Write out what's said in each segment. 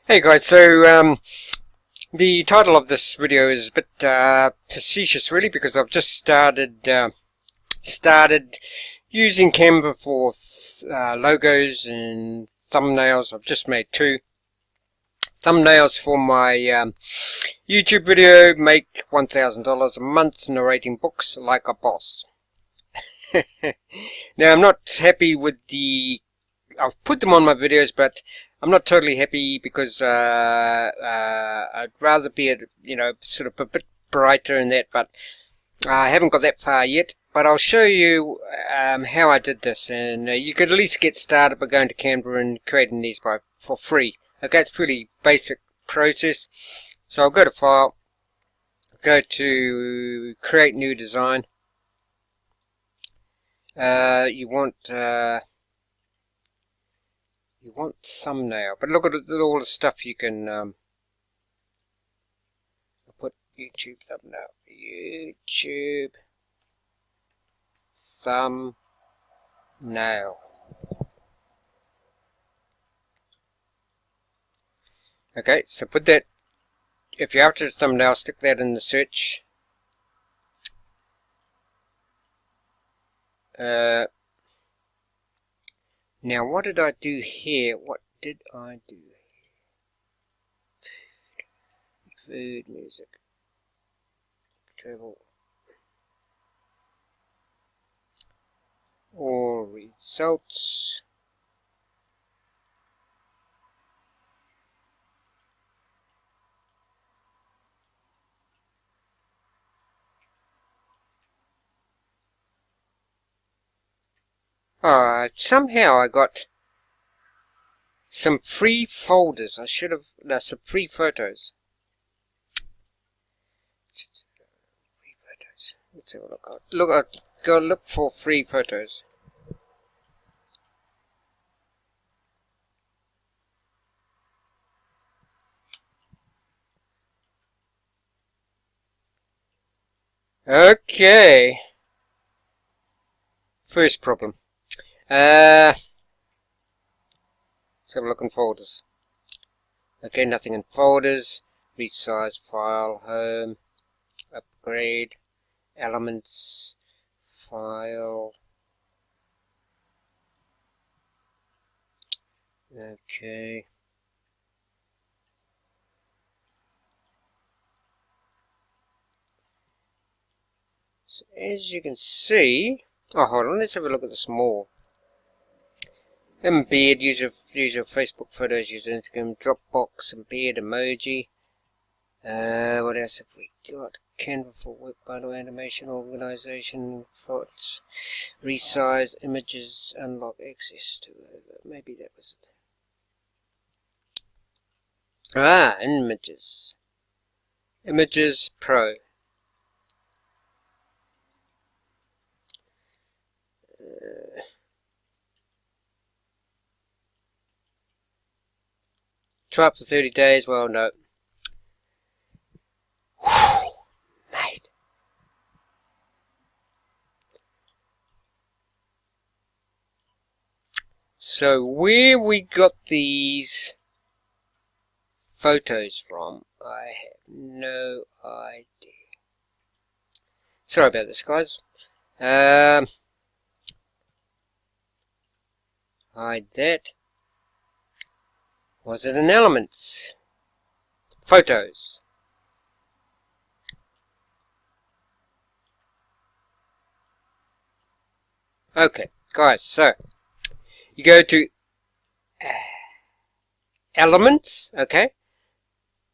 Hey guys, the title of this video is a bit facetious really, because I've just started using Canva for logos and thumbnails. I've just made 2 thumbnails for my YouTube video. Make $1,000 a month narrating books like a boss. Now I'm not happy with I've put them on my videos, but I'm not totally happy because I'd rather be sort of a bit brighter in that, but I haven't got that far yet. But I'll show you how I did this, and you could at least get started by going to Canva and creating these for free. Okay, it's a pretty basic process. So I'll go to File, go to Create New Design. You want thumbnail, but look at all the stuff you can put. YouTube thumbnail, YouTube thumbnail. Okay, so put that, if you're after a thumbnail, stick that in the search. Now, what did I do here? What did I do here? Food, music, travel, all results. Somehow I got some free folders. I should have, some free photos. Free photos. Let's have a look. Go look for free photos. Okay. First problem. Let's have a look in folders. Okay, nothing in folders. Resize file, home, upgrade, elements, file. Okay. So as you can see, hold on, let's have a look at this more. Embed, use your Facebook photos, use Instagram, Dropbox, embed, emoji. What else have we got? Canva for work, by the way, animation, organization, fonts, resize, images, unlock access to maybe that was it. Images. Images Pro. Try it for 30 days. Well, no. Mate. So where we got these photos from, I have no idea. Sorry about this, guys. Hide that. Was it in Elements? Photos. Okay, guys, so you go to Elements, okay?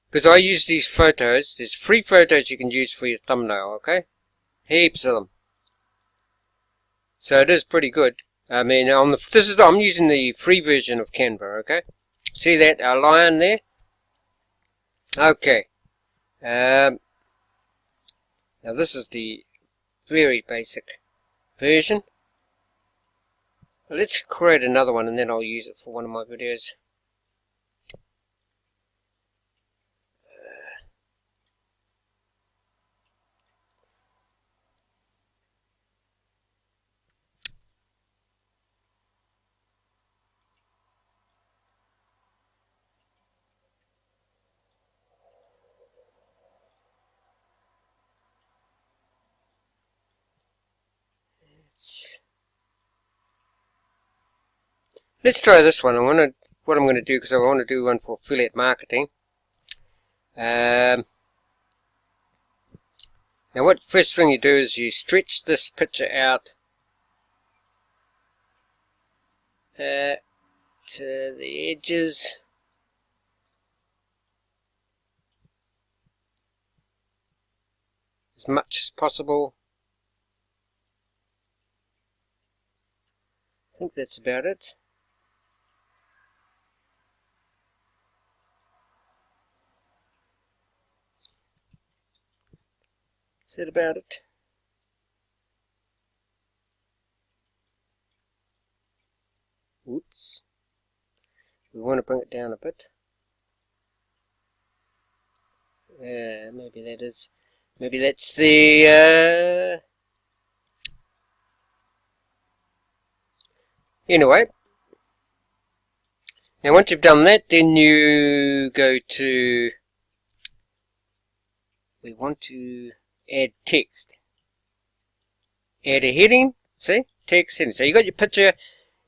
Because I use these photos. There's free photos you can use for your thumbnail, okay? Heaps of them. So it is pretty good. I mean, I'm using the free version of Canva, okay? See that lion there? Okay. Now this is the very basic version. Let's create another one and then I'll use it for one of my videos. Let's try this one. What I'm going to do, because I want to do one for affiliate marketing. Now what first thing you do is you stretch this picture out to the edges. As much as possible. I think that's about it. Is that about it? Oops. We want to bring it down a bit. Maybe that is. Maybe that's the. Anyway. Now once you've done that, then you go to. We want to add text. Add a heading. See? Text heading. So you got your picture.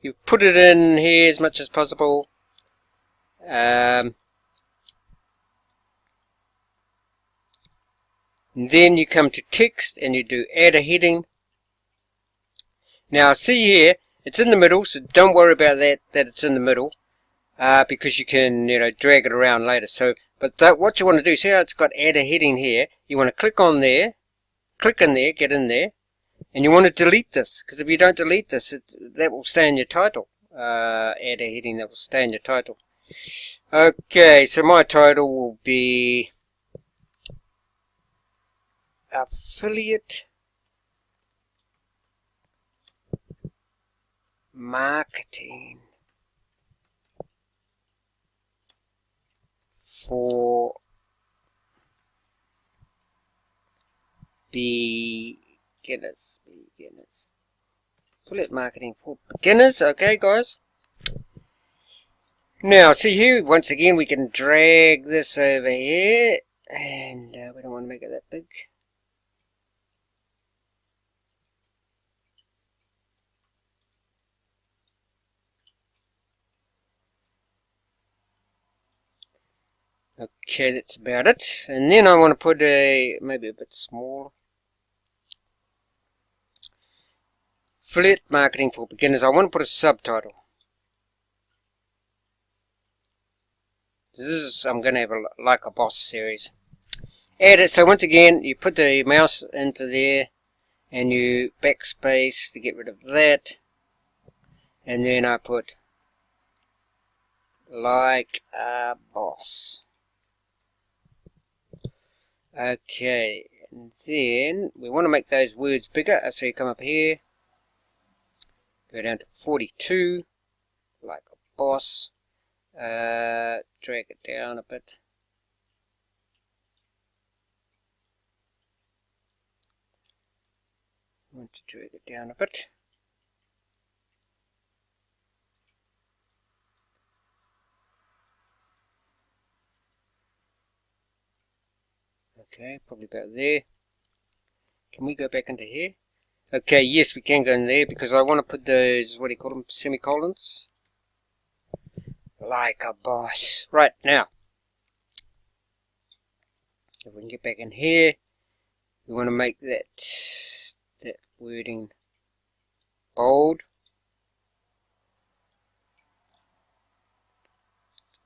You put it in here as much as possible. And then you come to text and you do add a heading. Now see here, it's in the middle, so don't worry about that it's in the middle, because you can drag it around later. So, but what you want to do, see how it's got add a heading here? You want to click on there, click in there, get in there, and you want to delete this, because if you don't delete this, that will stay in your title. Add a heading that will stay in your title. Okay, so my title will be affiliate marketing for beginners. Affiliate marketing for beginners. Okay, guys. Now, see here, once again, we can drag this over here, and we don't want to make it that big. Okay, that's about it. And then I want to put maybe a bit smaller. Affiliate marketing for beginners. I want to put a subtitle. This is, I'm going to have a Like a Boss series. Add it. So once again, you put the mouse into there, and you backspace to get rid of that. And then I put Like a Boss. Okay, and then we want to make those words bigger. So you come up here, go down to 42, Like a Boss. Drag it down a bit. I want to drag it down a bit. Okay, probably about there. Can we go back into here? Okay, yes, we can go in there because I want to put those, what do you call them, semicolons? Like a Boss. Right, now, if we can get back in here, we want to make that wording bold.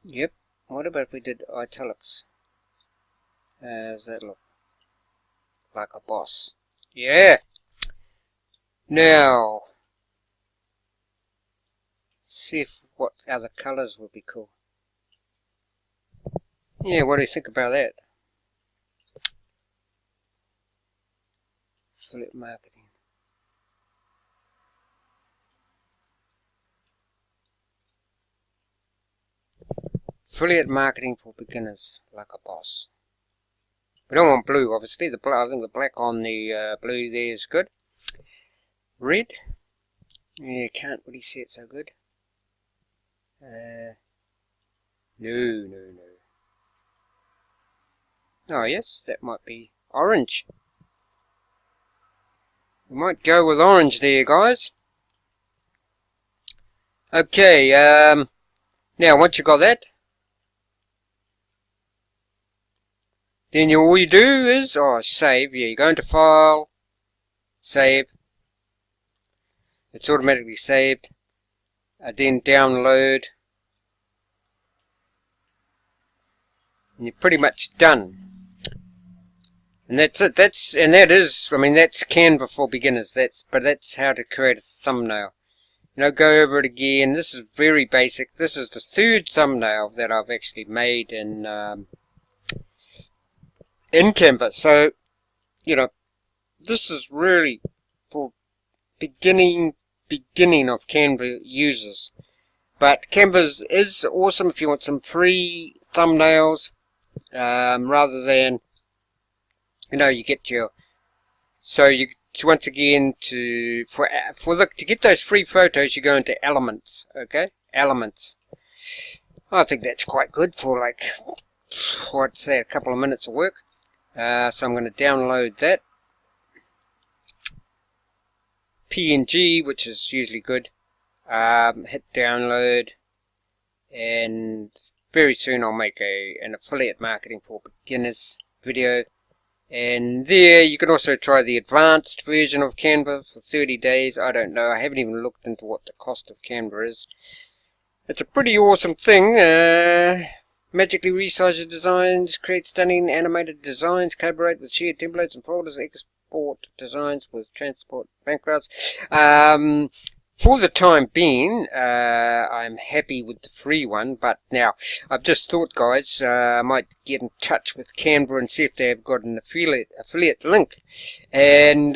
Yep. What about if we did italics? How does that look? Like a Boss. Yeah. Now, see if what other colors would be cool. Yeah, what do you think about that? Affiliate marketing. Affiliate marketing for beginners, Like a Boss. We don't want blue, obviously. I think the black on the blue there is good. Red. Yeah, can't really see it so good. No. Oh, yes, that might be orange. We might go with orange there, guys. Okay, now once you got that, then all you do is, save. Yeah, you go into File, Save. It's automatically saved. Then download. And you're pretty much done. And that's it. That's Canva for beginners. But that's how to create a thumbnail. Go over it again. This is very basic. This is the third thumbnail that I've actually made in Canva. So, this is really for beginning of Canva users. But Canva is awesome if you want some free thumbnails, rather than, you get your, once again, to get those free photos, you go into Elements, okay? Elements. I think that's quite good for, like, I'd say a couple of minutes of work. So I'm going to download that PNG, which is usually good. Hit download, and very soon I'll make an affiliate marketing for beginners video. And there you can also try the advanced version of Canva for 30 days. I don't know, I haven't even looked into what the cost of Canva is. It's a pretty awesome thing. Magically resize your designs, create stunning animated designs, collaborate with shared templates and folders, export designs with transport bankroutes. For the time being, I'm happy with the free one, but now I've just thought, guys, I might get in touch with Canva and see if they've got an affiliate link, and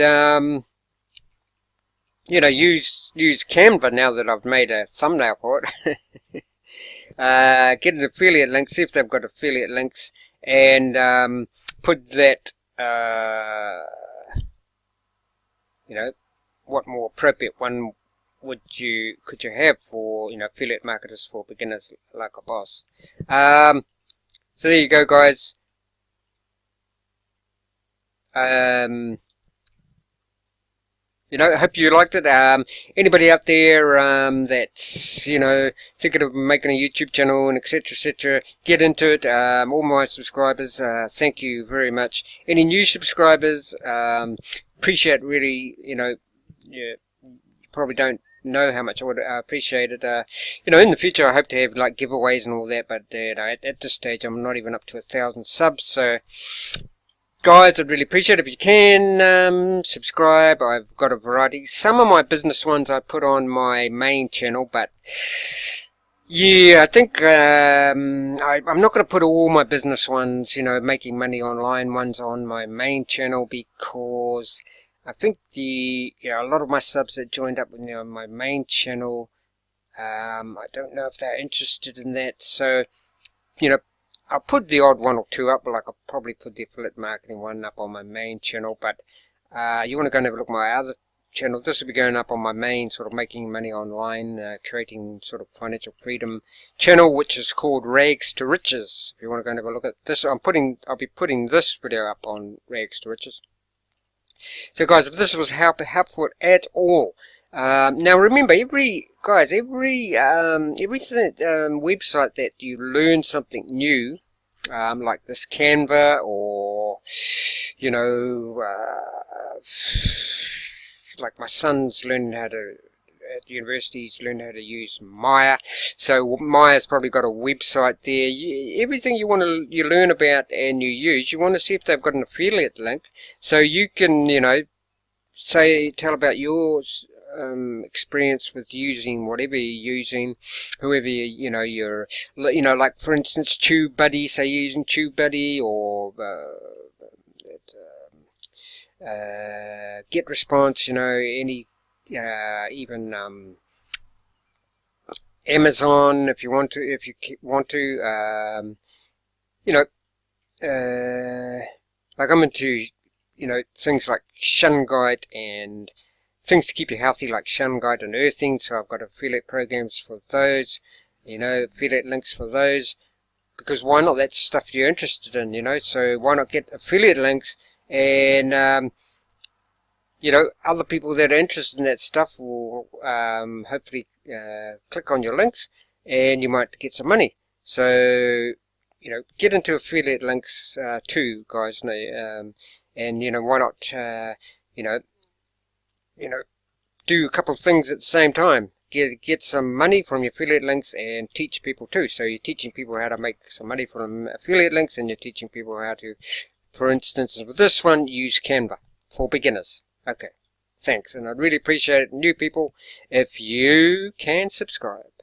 use Canva now that I've made a thumbnail for it. Get an affiliate link, see if they've got affiliate links, and put that, what more appropriate one could you have for, affiliate marketers for beginners like a boss. So there you go, guys. I hope you liked it. Anybody out there that's, thinking of making a YouTube channel and etc., get into it. All my subscribers, thank you very much. Any new subscribers, appreciate really, you probably don't know how much I would appreciate it. In the future I hope to have like giveaways and all that, but at this stage I'm not even up to 1,000 subs, so guys, I'd really appreciate it if you can subscribe. I've got a variety. Some of my business ones I put on my main channel, but yeah, I think I'm not going to put all my business ones, making money online ones on my main channel, because I think a lot of my subs that joined up with me on my main channel, I don't know if they're interested in that. So, I'll put the odd one or two up, like I'll probably put the affiliate marketing one up on my main channel, but you want to go and have a look at my other channel. This will be going up on my main sort of making money online, creating sort of financial freedom channel, which is called Rags to Riches. If you want to go and have a look at this, I'll be putting this video up on Rags to Riches. So guys, if this was helpful at all, now remember, every website that you learn something new, like this Canva, or like my son's learning how to, at the university, he's learning how to use Maya. So Maya's probably got a website there. Everything you learn about and you use, you want to see if they've got an affiliate link, so you can tell about your experience with using whatever you're using, whoever you're like, for instance, TubeBuddy. Say you're using TubeBuddy, or GetResponse, any even Amazon, if you want to, like I'm into things like ShunGuide and things to keep you healthy, like ShunGuide and Earthing. So I've got affiliate programs for those, affiliate links for those, because why not? That's stuff you're interested in, so why not get affiliate links, and other people that are interested in that stuff will hopefully click on your links, and you might get some money. So, get into affiliate links too, guys. And why not do a couple of things at the same time. Get some money from your affiliate links and teach people too. So you're teaching people how to make some money from affiliate links, and you're teaching people how to, for instance, with this one, use Canva for beginners. Okay, thanks. And I'd really appreciate it, new people, if you can subscribe.